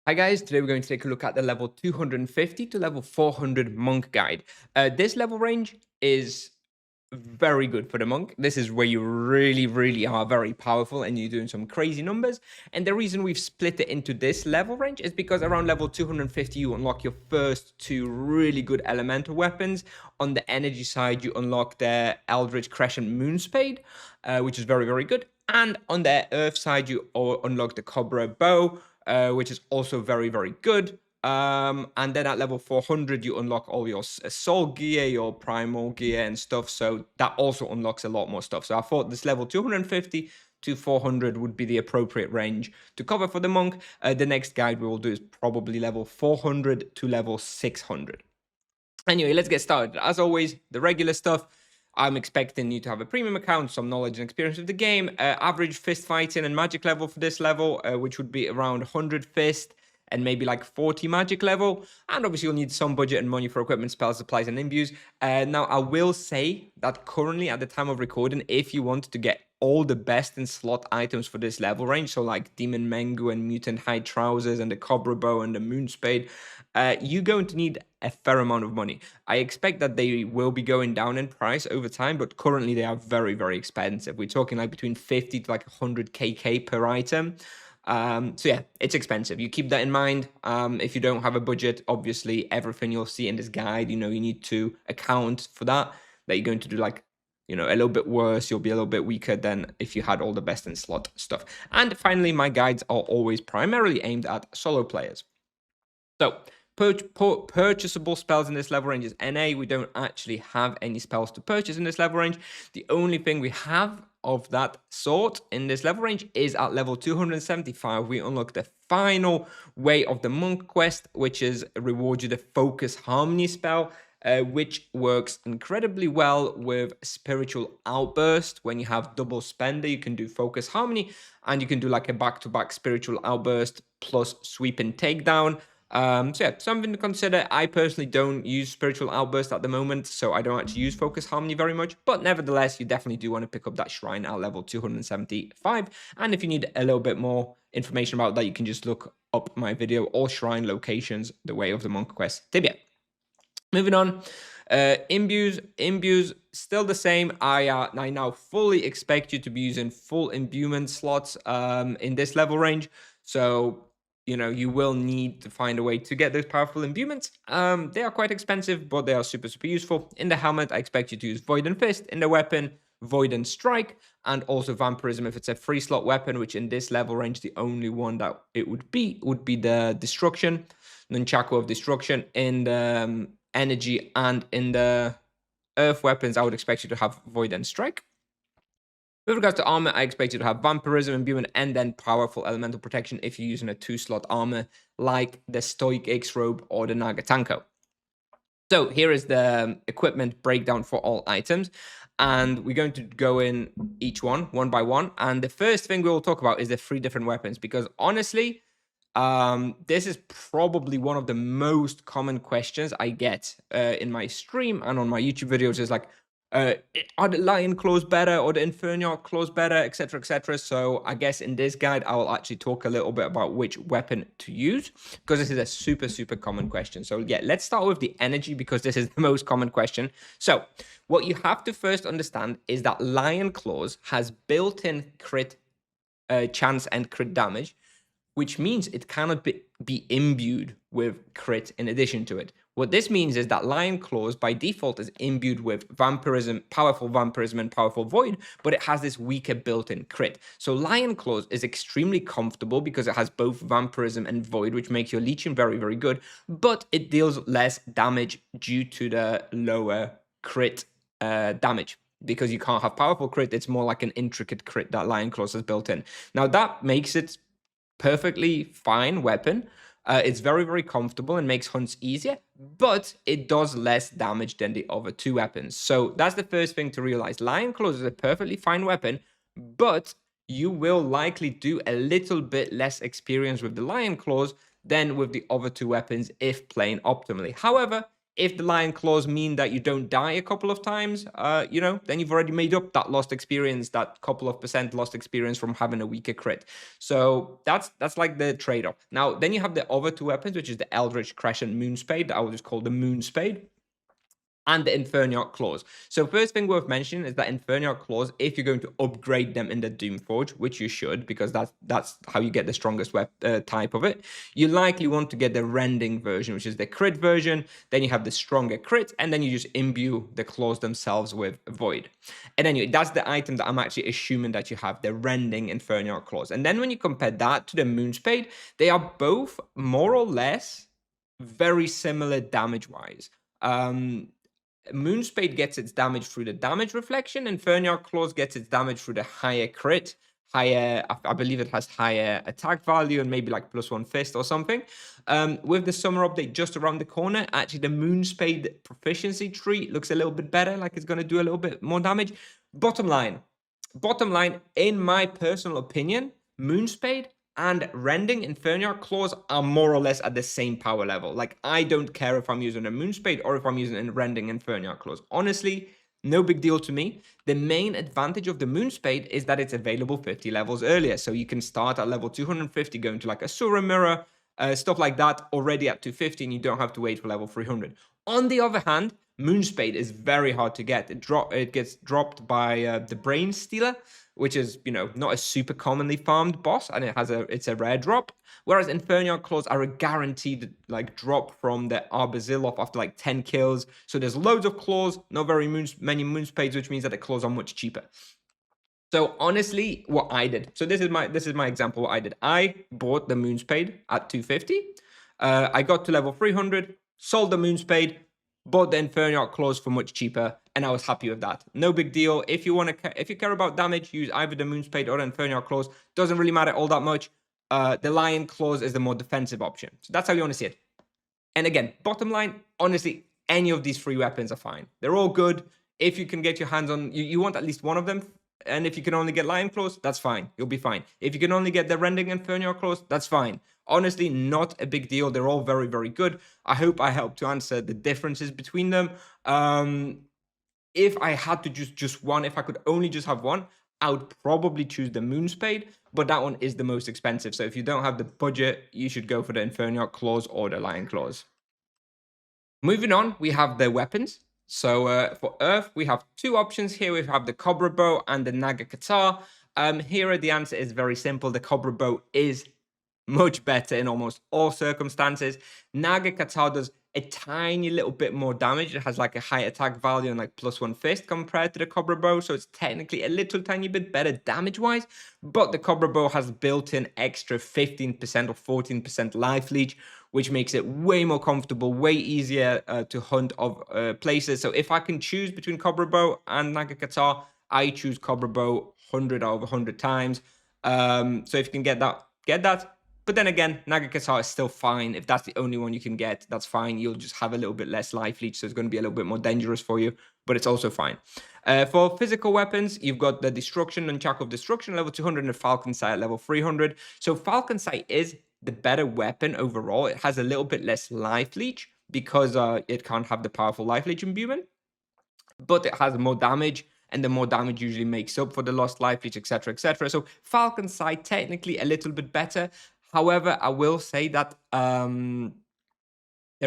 Hi guys, today we're going to take a look at the level 250 to level 400 monk guide. This level range is very good for the monk. This is where you really are very powerful and you're doing some crazy numbers. And the reason we've split it into this level range is because around level 250 you unlock your first two really good elemental weapons. On the energy side, you unlock the Eldritch Crescent Moonspade, which is very good. And on the earth side, you unlock the Cobra Bow, which is also very good. And then at level 400, you unlock all your soul gear, your primal gear and stuff. So that also unlocks a lot more stuff. So I thought this level 250 to 400 would be the appropriate range to cover for the monk. The next guide we will do is probably level 400 to level 600. Anyway, let's get started. As always, the regular stuff. I'm expecting you to have a premium account, some knowledge and experience of the game, average fist fighting and magic level for this level, which would be around 100 fist and maybe like 40 magic level. And obviously you'll need some budget and money for equipment, spells, supplies, and imbues. Now, I will say that currently at the time of recording, if you want to get all the best in slot items for this level range, so like Demon Mengu and Mutant High Trousers and the Cobra Bow and the Moonspade, you're going to need a fair amount of money. I expect that they will be going down in price over time, but currently they are very expensive. We're talking like between 50 to like 100 KK per item. So yeah, it's expensive. You keep that in mind. If you don't have a budget, obviously everything you'll see in this guide, you need to account for that you're going to do like, a little bit worse. You'll be a little bit weaker than if you had all the best in slot stuff. And finally, my guides are always primarily aimed at solo players. So purchasable spells in this level range is NA. We don't actually have any spells to purchase in this level range. The only thing we have of that sort in this level range is at level 275. We unlock the final way of the monk quest, which is reward you the focus harmony spell, which works incredibly well with spiritual outburst. When you have double spender, you can do focus harmony and you can do like a back-to-back spiritual outburst plus sweep and takedown. So yeah, something to consider. I personally don't use Spiritual Outburst at the moment, so I don't actually use Focus Harmony very much. But nevertheless, you definitely do want to pick up that Shrine at level 275. And if you need a little bit more information about that, you can just look up my video, All Shrine Locations, The Way of the Monk Quest, Tibia. Moving on, imbues still the same. I now fully expect you to be using full imbuement slots in this level range. So you will need to find a way to get those powerful imbuements. They are quite expensive, but they are super useful. In the helmet, I expect you to use Void and Fist. In the weapon, Void and Strike, and also Vampirism if it's a free slot weapon, which in this level range, the only one that it would be the Destruction, Nunchaku of Destruction. In the energy and in the earth weapons, I would expect you to have Void and Strike. With regards to armor, I expect you to have Vampirism, Imbuement, and then Powerful Elemental Protection if you're using a 2-slot armor like the Stoic X-Robe or the Nagatanko. So here is the equipment breakdown for all items. And we're going to go in each one by one. And the first thing we'll talk about is the 3 different weapons. Because honestly, this is probably one of the most common questions I get in my stream and on my YouTube videos is like, are the lion claws better or the inferno claws better, etc, etc. So I guess in this guide I will actually talk a little bit about which weapon to use, because this is a super common question. So yeah, let's start with the energy, because this is the most common question. So what you have to first understand is that lion claws has built-in crit chance and crit damage, which means it cannot be imbued with crit in addition to it. What this means is that Lion Claws by default is imbued with Vampirism, Powerful Vampirism, and Powerful Void, but it has this weaker built-in crit. So Lion Claws is extremely comfortable because it has both Vampirism and Void, which makes your leeching very good, but it deals less damage due to the lower crit damage. Because you can't have powerful crit, it's more like an intricate crit that Lion Claws has built in. Now that makes it perfectly fine weapon. It's very comfortable and makes hunts easier, but it does less damage than the other 2 weapons. So that's the first thing to realize. Lion Claws is a perfectly fine weapon, but you will likely do a little bit less experience with the Lion Claws than with the other 2 weapons if playing optimally. However, If the lion claws mean that you don't die a couple of times, then you've already made up that lost experience, that couple of percent lost experience from having a weaker crit. So that's like the trade-off. Now, then you have the other two weapons, which is the Eldritch Crescent Moonspade, that I would just call the Moonspade, and the Inferniarch Claws. So first thing worth mentioning is that Inferniarch Claws, if you're going to upgrade them in the Doomforge, which you should, because that's how you get the strongest type of it, you likely want to get the Rending version, which is the crit version. Then you have the stronger crit, and then you just imbue the claws themselves with Void. And anyway, that's the item that I'm actually assuming that you have, the Rending Inferniarch Claws. And then when you compare that to the Moonspade, they are both more or less very similar damage-wise. Moonspade gets its damage through the damage reflection, and Inferniarch Claws gets its damage through the higher crit, I believe it has higher attack value and maybe like +1 fist or something. With the summer update just around the corner, actually the Moonspade proficiency tree looks a little bit better, like it's going to do a little bit more damage. Bottom line, in my personal opinion, Moonspade and Rending Inferniarch Claws are more or less at the same power level. Like, I don't care if I'm using a Moonspade or if I'm using a Rending Inferniarch Claws. Honestly, no big deal to me. The main advantage of the Moonspade is that it's available 50 levels earlier. So you can start at level 250 going to like a Sura Mirror, stuff like that, already at 250, and you don't have to wait for level 300. On the other hand, Moonspade is very hard to get. It gets dropped by the Brain Stealer, which is, not a super commonly farmed boss, and it's a rare drop. Whereas Inferniarch Claws are a guaranteed like drop from the Arbazilov after like 10 kills. So there's loads of claws, not very many Moonspades, which means that the claws are much cheaper. So honestly, what I did. So this is my example. What I did. I bought the Moonspade at 250. I got to level 300, sold the Moonspade, bought the Inferniarch Claws for much cheaper, and I was happy with that. No big deal. If you care about damage, use either the Moonspade or the Inferniarch Claws. Doesn't really matter all that much. The Lion Claws is the more defensive option. So that's how you want to see it. And again, bottom line, honestly, any of these three weapons are fine. They're all good. If you can get your hands on, you want at least one of them. And if you can only get Lion Claws, that's fine. You'll be fine. If you can only get the Rending Inferniarch Claws, that's fine. Honestly, not a big deal. They're all very, very good. I hope I helped to answer the differences between them. If I had to just one, if I could only just have one, I would probably choose the Moonspade, but that one is the most expensive. So if you don't have the budget, you should go for the Inferniarch Claws or the Lion Claws. Moving on, we have the weapons. So for Earth, we have two options here. We have the Cobra Bow and the Naga Katar. Here, the answer is very simple. The Cobra Bow is much better in almost all circumstances. Naga Katar does a tiny little bit more damage. It has like a high attack value and like +1 fist compared to the Cobra Bow. So it's technically a little tiny bit better damage-wise. But the Cobra Bow has built-in extra 15% or 14% life leech, which makes it way more comfortable, way easier to hunt of places. So if I can choose between Cobra Bow and Naga Katar, I choose Cobra Bow 100 out of 100 times. So if you can get that, get that. But then again, Naga Katar is still fine. If that's the only one you can get, that's fine. You'll just have a little bit less life leech, so it's going to be a little bit more dangerous for you, but it's also fine. For physical weapons, you've got the Destruction and Nunchaku of Destruction, level 200, and Falcon Sight, level 300. So Falcon Sight is the better weapon overall. It has a little bit less life leech because it can't have the powerful life leech imbuement, but it has more damage, and the more damage usually makes up for the lost life leech, etc., etc. So Falcon Sight technically a little bit better. However, I will say that there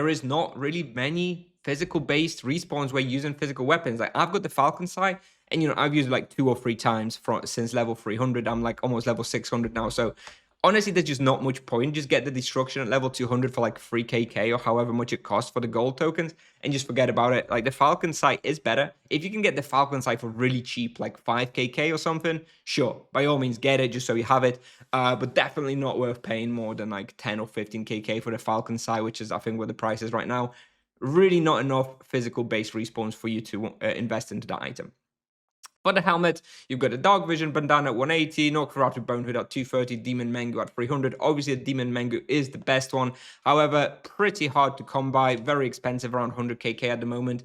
is not really many physical-based respawns where you're using physical weapons. Like, I've got the Falcon Sight, and I've used it like 2 or 3 times since level 300. I'm like almost level 600 now. So honestly, there's just not much point. Just get the Destruction at level 200 for like 3kk or however much it costs for the gold tokens, and just forget about it. Like, the Falcon Sight is better. If you can get the Falcon Sight for really cheap, like 5kk or something, sure, by all means get it just so you have it. But definitely not worth paying more than like 10 or 15kk for the Falcon Sight, which is, I think, where the price is right now. Really not enough physical-based respawns for you to invest into that item. For the helmet, you've got a Dark Vision Bandana at 180, Nosferatu Bone Hood at 230, Demon Mengu at 300. Obviously, the Demon Mengu is the best one. However, pretty hard to come by, very expensive, around 100kk at the moment.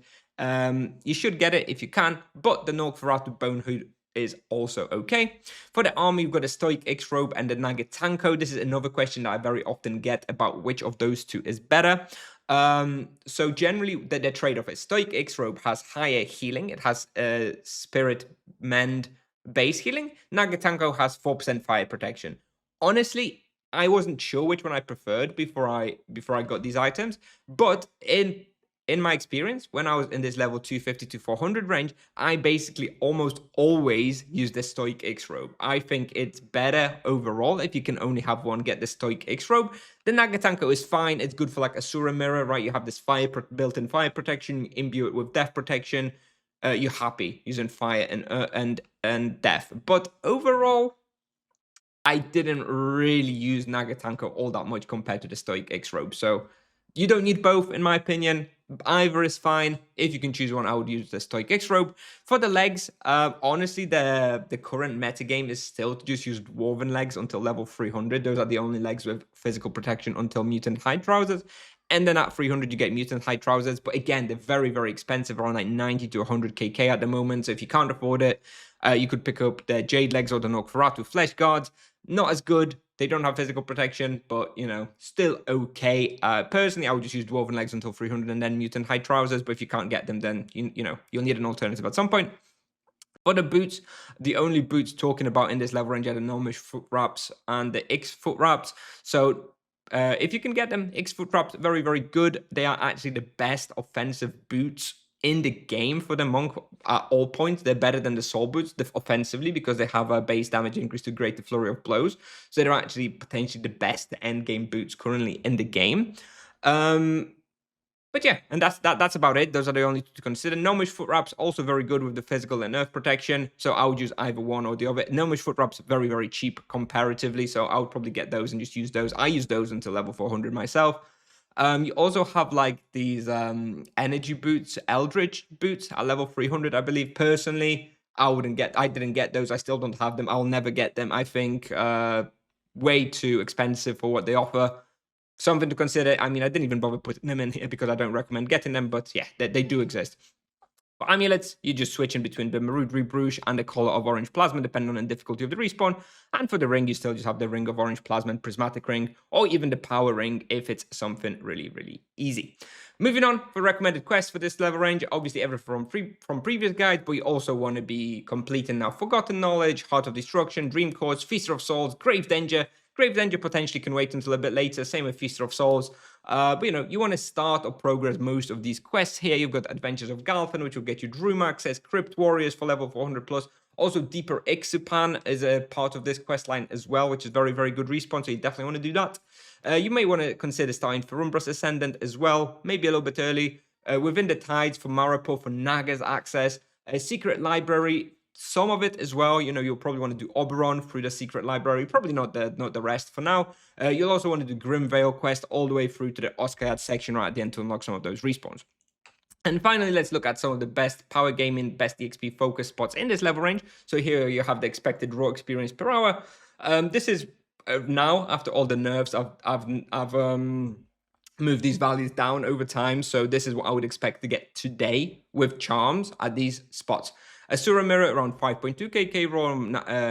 You should get it if you can, but the Nosferatu Bone Hood is also okay. For the army, you've got a Stoic X-Robe and the Nagatanko. This is another question that I very often get about which of those two is better. So generally, the trade-off is Stoic X-Robe has higher healing. It has Spirit Mend base healing. Nagatanko has 4% fire protection. Honestly, I wasn't sure which one I preferred before I got these items, but in my experience, when I was in this level 250 to 400 range, I basically almost always use the Stoic X-Robe. I think it's better overall. If you can only have one, get the Stoic X-Robe. The Nagatanko is fine. It's good for like Asura Mirror, right? You have this built-in fire protection, imbue it with death protection. You're happy using fire and death. But overall, I didn't really use Nagatanko all that much compared to the Stoic X-Robe. So you don't need both, in my opinion. Either is fine. If you can choose one, I would use the Stoic X-Robe. For the legs, honestly, the current meta game is still to just use Dwarven legs until level 300. Those are the only legs with physical protection until Mutant Hide Trousers. And then at 300, you get Mutant Hide Trousers. But again, they're very, very expensive, around like 90 to 100 KK at the moment. So if you can't afford it, you could pick up the Jade legs or the Nosferatu Flesh Guards. Not as good. They don't have physical protection, but, you know, still okay. Personally, I would just use Dwarven legs until 300 and then Mutant Hide Trousers. But if you can't get them, then, you know, you'll need an alternative at some point. For the boots, the only boots talking about in this level range are the Gnomish foot wraps and the X foot wraps. So if you can get them, X foot wraps, very, very good. They are actually the best offensive boots in the game for the monk at all points. They're better than the soul boots offensively because they have a base damage increase to greater flurry of blows. So they're actually potentially the best end game boots currently in the game. But yeah, and that's about it. Those are the only two to consider. Gnomish foot wraps also very good with the physical and earth protection. So I would use either one or the other. Gnomish foot wraps very, very cheap comparatively. So I would probably get those and just use those. I use those until level 400 myself. You also have like these energy boots, Eldritch boots at level 300, I believe. Personally, I didn't get those. I still don't have them. I'll never get them. I think way too expensive for what they offer. Something to consider. I mean, I didn't even bother putting them in here because I don't recommend getting them, but yeah, they do exist. For amulets, you just switch in between the Marudri Bruges and the color of orange plasma, depending on the difficulty of the respawn. And for the ring, you still just have the ring of orange plasma and prismatic ring, or even the power ring if it's something really, really easy. Moving on, for recommended quests for this level range, obviously everything from previous guides, but you also want to be completing now Forgotten Knowledge, Heart of Destruction, Dream Course, Feaster of Souls, Grave Danger. Grave Danger potentially can wait until a bit later, same with Feaster of Souls. But you know, you want to start or progress most of these quests here. You've got Adventures of Galfan, which will get you Drume access, Crypt Warriors for level 400 plus. Also, Deeper Ixupan is a part of this quest line as well, which is very, very good respawn, so you definitely want to do that. You may want to consider starting Ferumbrus Ascendant as well, maybe a little bit early. Within the Tides for Maripor for Naga's access. A Secret Library, some of it as well. You know, you'll probably want to do Oberon through the Secret Library, probably not the rest for now. You'll also want to do Grimvale quest all the way through to the Oscayad section right at the end to unlock some of those respawns. And finally, let's look at some of the best power gaming, best EXP focus spots in this level range. So here you have the expected raw experience per hour. This is now after all the nerfs. I've move these values down over time. So this is what I would expect to get today with charms at these spots. Asura Mirror around 5.2 KK raw,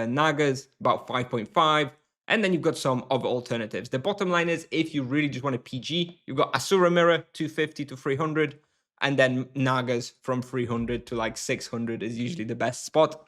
Nagas about 5.5. And then you've got some other alternatives. The bottom line is if you really just want a PG, you've got Asura Mirror 250 to 300. And then Nagas from 300 to like 600 is usually the best spot.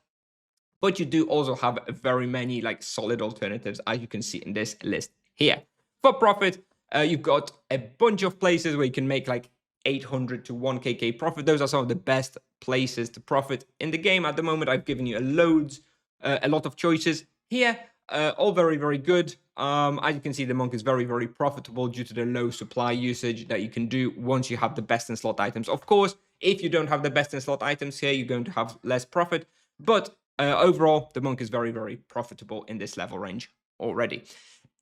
But you do also have very many like solid alternatives, as you can see in this list here. For profit, you've got a bunch of places where you can make like 800 to 1kk profit. Those are some of the best places to profit in the game. At the moment, I've given you a lot of choices here. All very, very good. As you can see, the monk is very, very profitable due to the low supply usage that you can do once you have the best in slot items. Of course, if you don't have the best in slot items here, you're going to have less profit. But overall, the monk is very, very profitable in this level range already.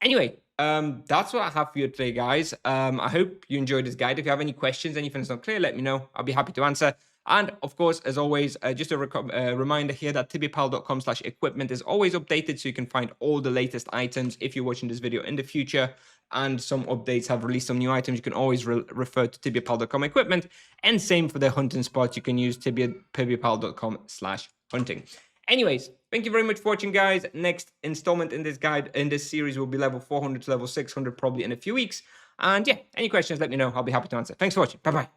Anyway, that's what I have for you today, guys. I hope you enjoyed this guide. If you have any questions, anything's not clear, let me know. I'll be happy to answer. And of course, as always, just a reminder here that TibiaPal.com/equipment is always updated, so you can find all the latest items if you're watching this video in the future. And some updates have released some new items. You can always refer to TibiaPal.com/equipment. And same for the hunting spots. You can use TibiaPal.com/hunting. Anyways, thank you very much for watching, guys. Next installment in this guide, in this series, will be level 400 to level 600, probably in a few weeks. And yeah, any questions, let me know. I'll be happy to answer. Thanks for watching. Bye-bye.